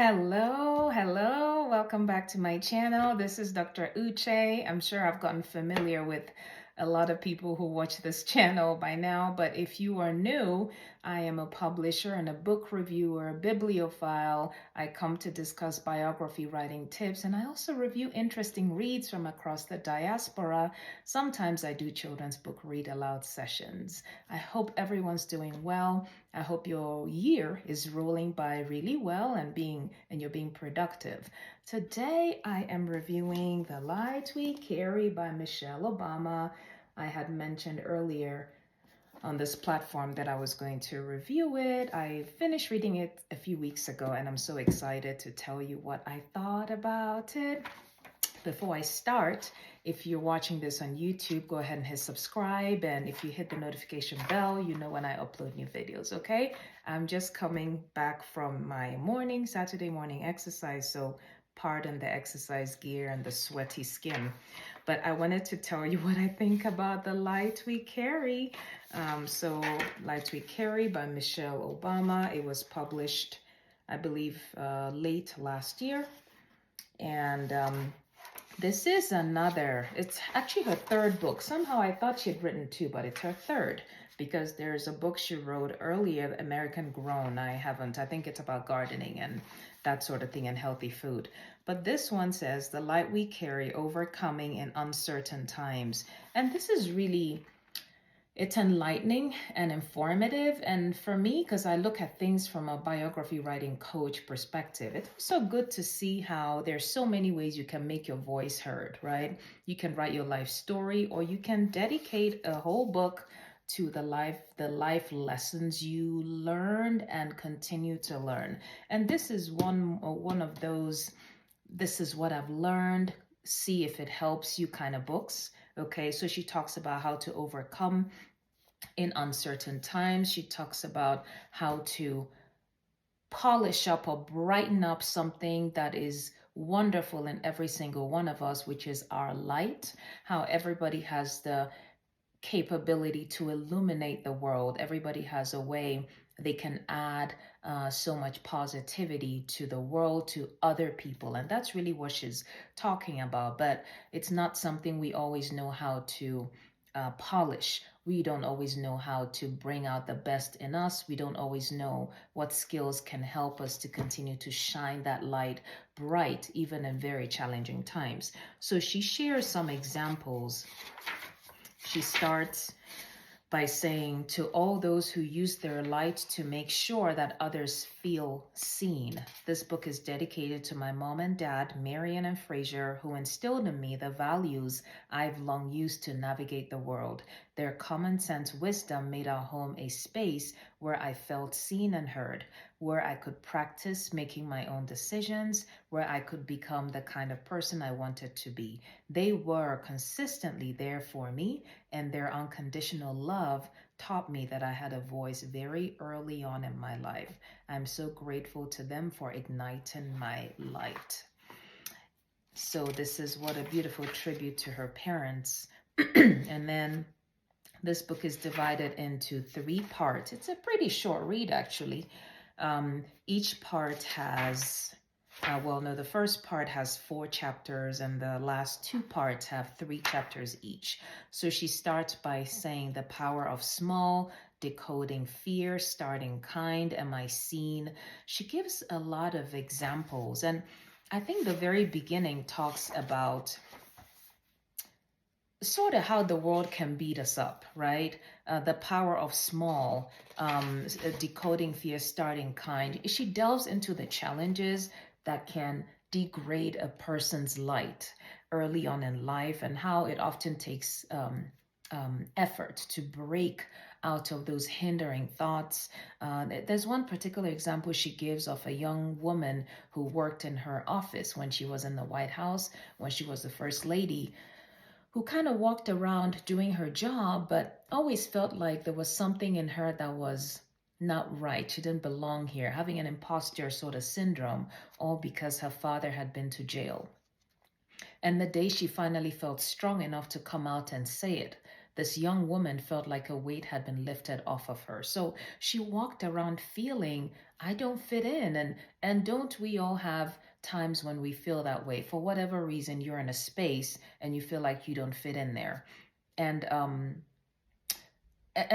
Hello. Welcome back to my channel. This is Dr. Uche. I'm sure I've gotten familiar with a lot of people who watch this channel by now, but if you are new, I am a publisher and a book reviewer, a bibliophile. I come to discuss biography writing tips, and I also review interesting reads from across the diaspora. Sometimes I do children's book read aloud sessions. I hope everyone's doing well. I hope your year is rolling by really well and you're being productive. Today I am reviewing The Light We Carry by Michelle Obama. I had mentioned earlier on this platform that I was going to review it. I finished reading it a few weeks ago and I'm so excited to tell you what I thought about it. Before I start, if you're watching this on YouTube, go ahead and hit subscribe. And if you hit the notification bell, you know when I upload new videos, okay? I'm just coming back from my Saturday morning exercise. So pardon the exercise gear and the sweaty skin. But I wanted to tell you what I think about The Light We Carry. Light We Carry by Michelle Obama. It was published, I believe, late last year. And this is it's actually her third book. Somehow I thought she had written two, but it's her third because there's a book she wrote earlier, American Grown. I think it's about gardening and that sort of thing and healthy food. But this one says, The Light We Carry, Overcoming in Uncertain Times. And this is really, it's enlightening and informative. And for me, because I look at things from a biography writing coach perspective, it's so good to see how there's so many ways you can make your voice heard, right? You can write your life story, or you can dedicate a whole book to the life lessons you learned and continue to learn. And this is one of those, this is what I've learned, see if it helps you kind of books. Okay, so she talks about how to overcome in uncertain times. She talks about how to polish up or brighten up something that is wonderful in every single one of us, which is our light. How everybody has the capability to illuminate the world. Everybody has a way they can add so much positivity to the world, to other people. And that's really what she's talking about. But it's not something we always know how to polish. We don't always know how to bring out the best in us. We don't always know what skills can help us to continue to shine that light bright, even in very challenging times. So she shares some examples. She starts by saying, to all those who use their light to make sure that others feel seen. This book is dedicated to my mom and dad, Marian and Fraser, who instilled in me the values I've long used to navigate the world. Their common sense wisdom made our home a space where I felt seen and heard, where I could practice making my own decisions, where I could become the kind of person I wanted to be. They were consistently there for me, and their unconditional love taught me that I had a voice very early on in my life. I'm so grateful to them for igniting my light. So this is what a beautiful tribute to her parents. And then this book is divided into 3 parts. It's a pretty short read, actually. Each part has, the first part has 4 chapters and the last 2 parts have 3 chapters each. So she starts by saying the power of small, decoding fear, starting kind, am I seen? She gives a lot of examples. And I think the very beginning talks about sort of how the world can beat us up, right? The power of small, decoding fear, starting kind. She delves into the challenges that can degrade a person's light early on in life and how it often takes effort to break out of those hindering thoughts. There's one particular example she gives of a young woman who worked in her office when she was in the White House, when she was the first lady, who kind of walked around doing her job, but always felt like there was something in her that was not right. She didn't belong here, having an imposter sort of syndrome, all because her father had been to jail. And the day she finally felt strong enough to come out and say it, this young woman felt like a weight had been lifted off of her. So she walked around feeling, I don't fit in. And don't we all have times when we feel that way? For whatever reason, you're in a space and you feel like you don't fit in there. And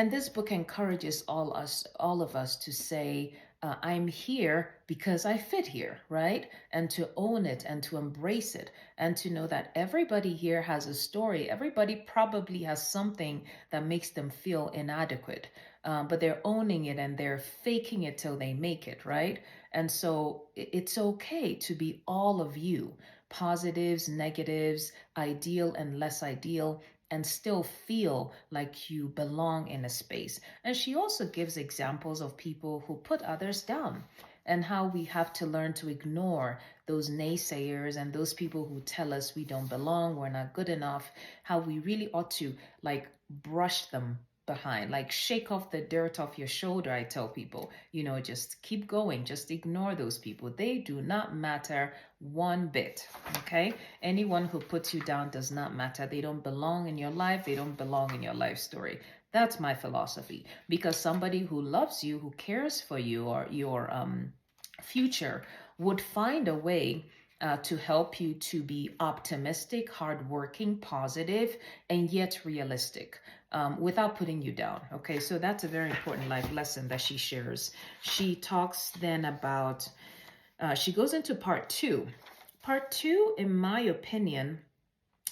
this book encourages all of us to say, I'm here because I fit here, right? And to own it and to embrace it and to know that everybody here has a story. Everybody probably has something that makes them feel inadequate, but they're owning it and they're faking it till they make it, right? And so it's okay to be all of you, positives, negatives, ideal and less ideal, and still feel like you belong in a space. And she also gives examples of people who put others down and how we have to learn to ignore those naysayers and those people who tell us we don't belong, we're not good enough, how we really ought to like brush them behind, like shake off the dirt off your shoulder. I tell people, just keep going, just ignore those people. They do not matter one bit. Okay, anyone who puts you down does not matter. They don't belong in your life. They don't belong in your life story. That's my philosophy, because somebody who loves you, who cares for you or your future, would find a way to help you to be optimistic, hardworking, positive, and yet realistic, without putting you down. Okay, so that's a very important life lesson that she shares. She talks then about, she goes into part two. Part two, in my opinion,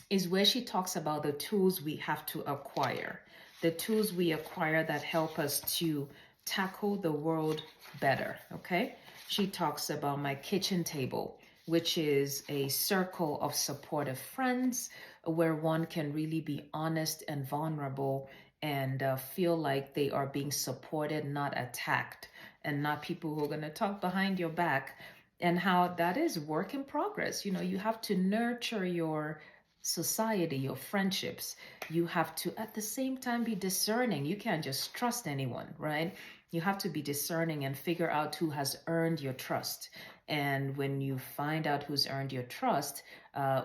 is where she talks about the tools we have to acquire, the tools we acquire that help us to tackle the world better. Okay, she talks about my kitchen table, which is a circle of supportive friends where one can really be honest and vulnerable and feel like they are being supported, not attacked, and not people who are going to talk behind your back. And how that is work in progress. You have to nurture your society, your friendships. You have to, at the same time, be discerning. You can't just trust anyone, right? You have to be discerning and figure out who has earned your trust. And when you find out who's earned your trust,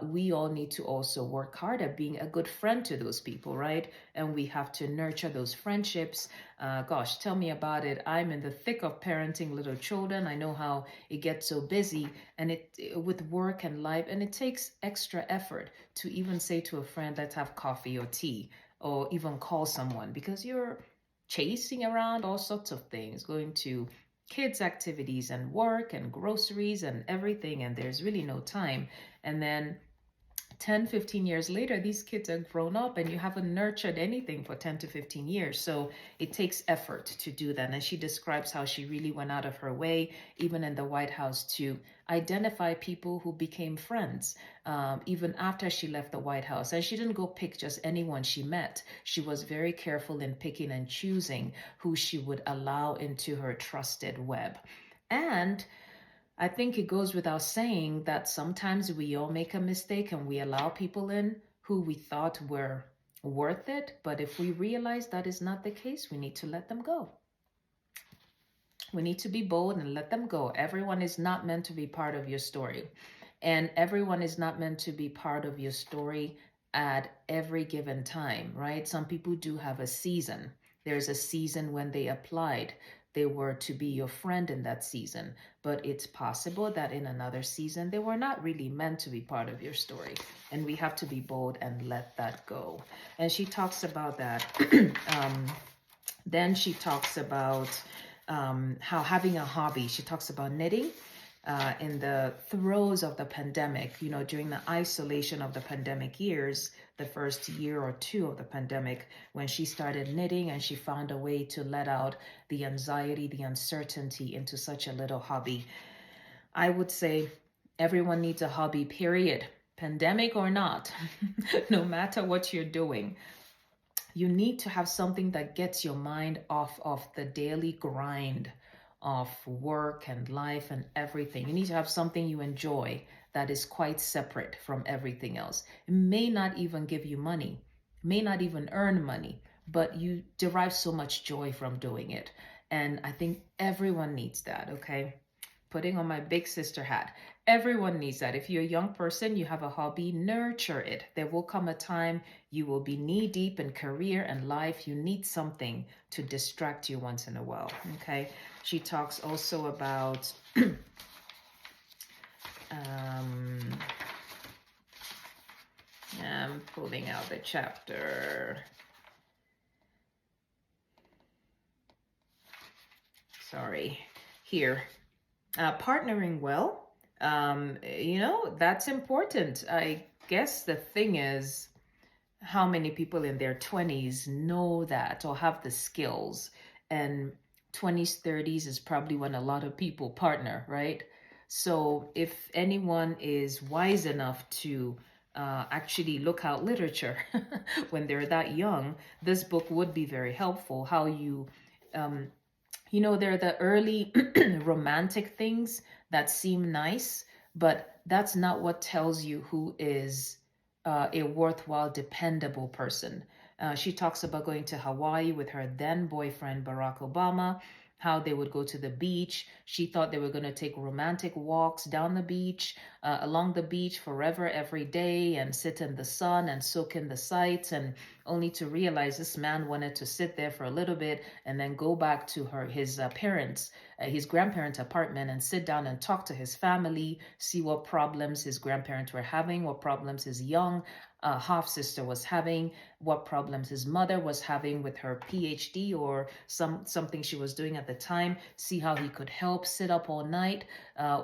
we all need to also work hard at being a good friend to those people, right? And we have to nurture those friendships. Gosh, tell me about it. I'm in the thick of parenting little children. I know how it gets so busy and it with work and life, and it takes extra effort to even say to a friend, let's have coffee or tea, or even call someone, because you're chasing around all sorts of things, going to kids activities and work and groceries and everything, and there's really no time. And then 10, 15 years later, these kids are grown up and you haven't nurtured anything for 10 to 15 years. So it takes effort to do that. And she describes how she really went out of her way, even in the White House, to identify people who became friends, even after she left the White House. And she didn't go pick just anyone she met. She was very careful in picking and choosing who she would allow into her trusted web. And I think it goes without saying that sometimes we all make a mistake and we allow people in who we thought were worth it. But if we realize that is not the case, we need to let them go. We need to be bold and let them go. Everyone is not meant to be part of your story. And everyone is not meant to be part of your story at every given time, right? Some people do have a season. There's a season when they applied. They were to be your friend in that season, but it's possible that in another season, they were not really meant to be part of your story. And we have to be bold and let that go. And she talks about that. Then she talks about how having a hobby, she talks about knitting. In the throes of the pandemic, during the isolation of the pandemic years, the first year or two of the pandemic, when she started knitting and she found a way to let out the anxiety, the uncertainty into such a little hobby. I would say everyone needs a hobby, period. Pandemic or not, no matter what you're doing. You need to have something that gets your mind off of the daily grind of work and life and everything. You need to have something you enjoy that is quite separate from everything else. It may not even give you money, may not even earn money, but you derive so much joy from doing it. And I think everyone needs that, okay? putting on my big sister hat. Everyone needs that. If you're a young person, you have a hobby, nurture it. There will come a time you will be knee deep in career and life. You need something to distract you once in a while. Okay. She talks also about I'm pulling out the chapter. Sorry. Here. Partnering well. That's important. I guess the thing is, how many people in their 20s know that or have the skills? And 20s, 30s is probably when a lot of people partner, right? So if anyone is wise enough to actually look out literature when they're that young, this book would be very helpful. How you, they're the early romantic things that seem nice, but that's not what tells you who is a worthwhile, dependable person. She talks about going to Hawaii with her then boyfriend, Barack Obama, how they would go to the beach. She thought they were going to take romantic walks down the beach, along the beach forever, every day, and sit in the sun and soak in the sights, and only to realize this man wanted to sit there for a little bit and then go back to his parents, his grandparents' apartment, and sit down and talk to his family, see what problems his grandparents were having, what problems his young half sister was having, what problems his mother was having with her PhD or something she was doing at the time. See how he could help. Sit up all night,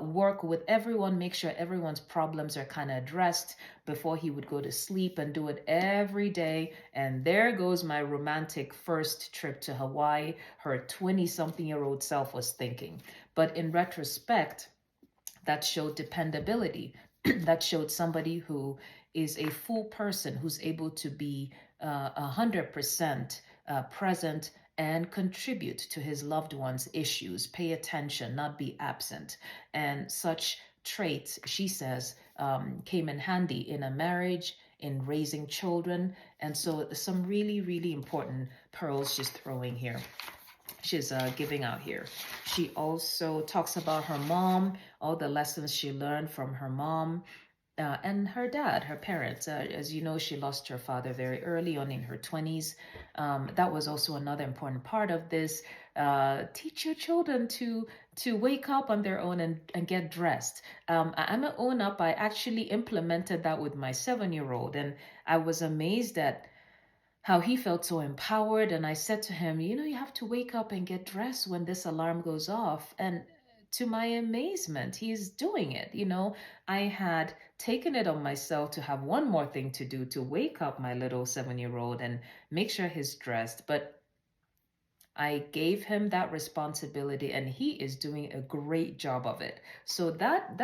work with everyone, make sure everyone's problems are kind of addressed before he would go to sleep, and do it every day. And there goes my romantic first trip to Hawaii, her 20-something-year-old self was thinking. But in retrospect, that showed dependability. That showed somebody who is a full person, who's able to be 100% present and contribute to his loved ones' issues, pay attention, not be absent. And such traits, she says, came in handy in a marriage, in raising children. And so some really, really important pearls she's throwing here. She's giving out here. She also talks about her mom, all the lessons she learned from her mom, and her dad, her parents. As you know, she lost her father very early on in her 20s. That was also another important part of this. Teach your children to wake up on their own and get dressed. I'm gonna own up, I actually implemented that with my 7-year-old, and I was amazed at how he felt so empowered. And I said to him, you have to wake up and get dressed when this alarm goes off. And to my amazement, he's doing it. I had taken it on myself to have one more thing to do, to wake up my little 7-year-old and make sure he's dressed. But I gave him that responsibility, and he is doing a great job of it. So that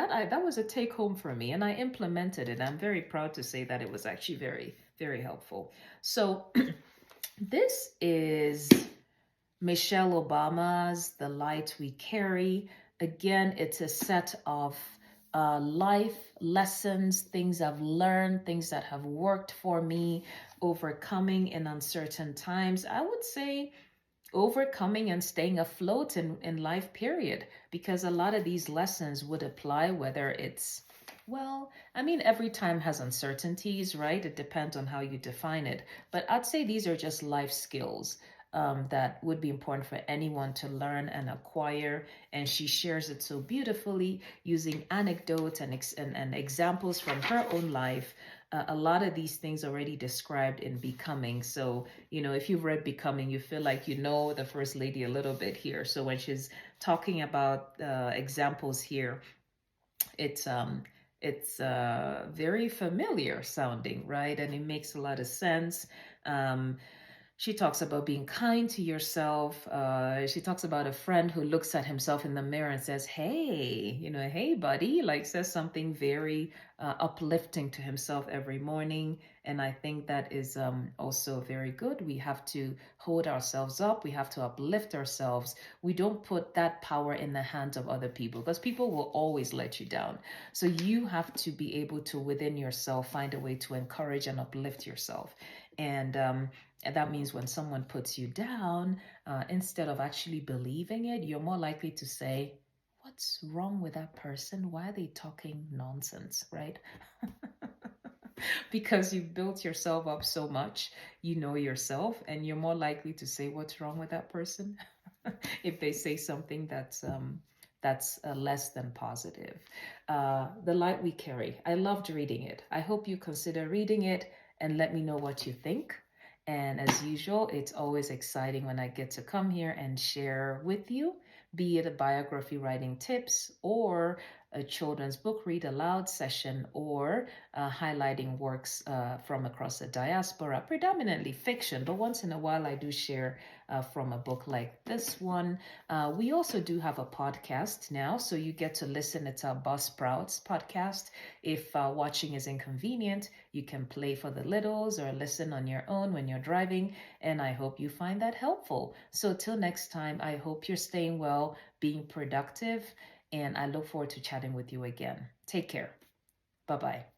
was a take home for me, and I implemented it. I'm very proud to say that it was actually very, very helpful. So this is Michelle Obama's The Light We Carry. Again, it's a set of life lessons, things I've learned, things that have worked for me, overcoming in uncertain times. I would say overcoming and staying afloat in life, period, because a lot of these lessons would apply whether it's, well, I mean, every time has uncertainties, right? It depends on how you define it. But I'd say these are just life skills that would be important for anyone to learn and acquire. And she shares it so beautifully using anecdotes and examples from her own life. A lot of these things already described in Becoming. So, if you've read Becoming, you feel like you know the First Lady a little bit here. So when she's talking about examples here, it's very familiar sounding, right? And it makes a lot of sense. She talks about being kind to yourself. She talks about a friend who looks at himself in the mirror and says, hey, hey, buddy, like says something very uplifting to himself every morning. And I think that is also very good. We have to hold ourselves up. We have to uplift ourselves. We don't put that power in the hands of other people, because people will always let you down. So you have to be able to, within yourself, find a way to encourage and uplift yourself. And that means when someone puts you down, instead of actually believing it, you're more likely to say, what's wrong with that person? Why are they talking nonsense, right? Because you've built yourself up so much, you know yourself, and you're more likely to say what's wrong with that person if they say something that's less than positive. The Light We Carry. I loved reading it. I hope you consider reading it and let me know what you think. And as usual, it's always exciting when I get to come here and share with you, be it a biography writing tips or a children's book read aloud session or highlighting works from across the diaspora, predominantly fiction, but once in a while I do share from a book like this one. We also do have a podcast now, so you get to listen. It's our Bus Sprouts podcast. If watching is inconvenient, you can play for the littles or listen on your own when you're driving, and I hope you find that helpful. So till next time, I hope you're staying well, being productive, and I look forward to chatting with you again. Take care. Bye bye.